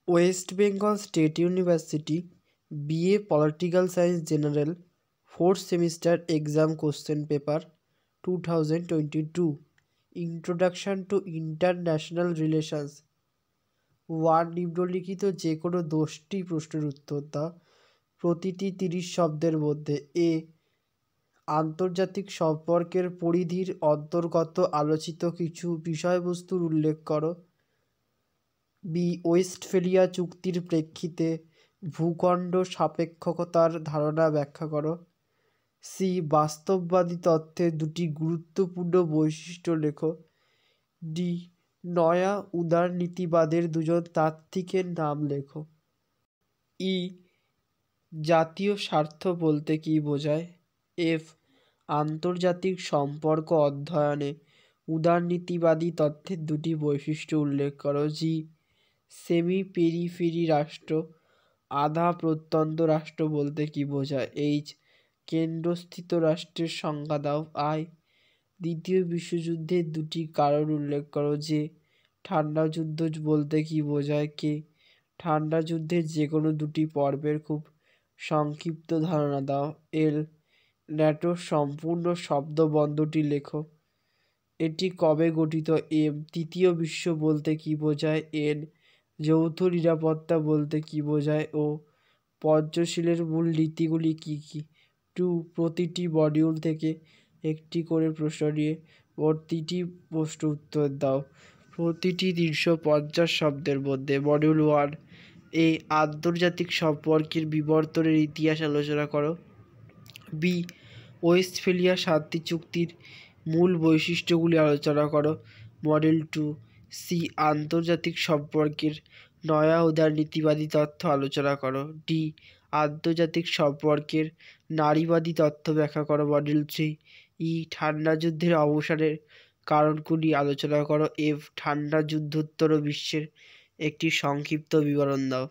West Bengal state university BA political science general fourth semester exam question paper 2022 introduction to international relations. নিম্নলিখিত যে কোনো 10টি প্রশ্নের উত্তর দাও। প্রতিটি 30 শব্দের মধ্যে। এ আন্তর্জাতিক সম্পর্কের পরিধির অন্তর্গত আলোচিত কিছু বিষয়বস্তুর উল্লেখ করো। বি ওয়েস্টফেলিয়া চুক্তির প্রেক্ষিতে ভূখণ্ড সাপেক্ষতার ধারণা ব্যাখ্যা করো। সি বাস্তববাদী তত্ত্বের দুটি গুরুত্বপূর্ণ বৈশিষ্ট্য লেখো। ডি নয়া উদারনীতিবাদের দুজন তাত্ত্বিকের নাম লেখো। ই জাতীয় স্বার্থ বলতে কী বোঝায়। এফ আন্তর্জাতিক সম্পর্ক অধ্যয়নে উদারনীতিবাদী তত্ত্বের দুটি বৈশিষ্ট্য উল্লেখ করো। জি সেমি পেরিফেরি রাষ্ট্র আধা প্রত্যন্ত রাষ্ট্র বলতে কী বোঝায়। এইচ কেন্দ্রস্থিত রাষ্ট্রের সংজ্ঞা দাও। আই দ্বিতীয় বিশ্বযুদ্ধের দুটি কারণ উল্লেখ করো। যে ঠান্ডা যুদ্ধ বলতে কী বোঝায়। কে ঠান্ডা যুদ্ধের যে কোনো দুটি পর্বের খুব সংক্ষিপ্ত ধারণা দাও। এল ন্যাটোর সম্পূর্ণ শব্দবন্ধটি লেখো। এটি কবে গঠিত। এম তৃতীয় বিশ্ব বলতে কী বোঝায়। এন যৌথ নিরাপত্তা বলতে কী বোঝায়। ও পঞ্চশীলের মূল নীতিগুলি কী কী। টু প্রতিটি মডিউল থেকে একটি করে প্রশ্ন নিয়ে প্রতিটি প্রশ্ন উত্তর দাও প্রতিটি 350 শব্দের মধ্যে। মডিউল 1 এ আন্তর্জাতিক সম্পর্কের বিবর্তনের ইতিহাস আলোচনা করো। বি ওয়েস্টফেলিয়া শান্তি চুক্তির মূল বৈশিষ্ট্যগুলি আলোচনা করো। মডেল 2 সি আন্তর্জাতিক সম্পর্কের নয়া উদারনীতিবাদী তত্ত্ব আলোচনা করো। ডি আন্তর্জাতিক সম্পর্কের নারীবাদী তত্ত্ব ব্যাখ্যা করো। মডেল 3 ই ঠান্ডা যুদ্ধের অবসানের কারণগুলি আলোচনা করো। এফ ঠান্ডা যুদ্ধোত্তর বিশ্বের একটি সংক্ষিপ্ত বিবরণ দাও।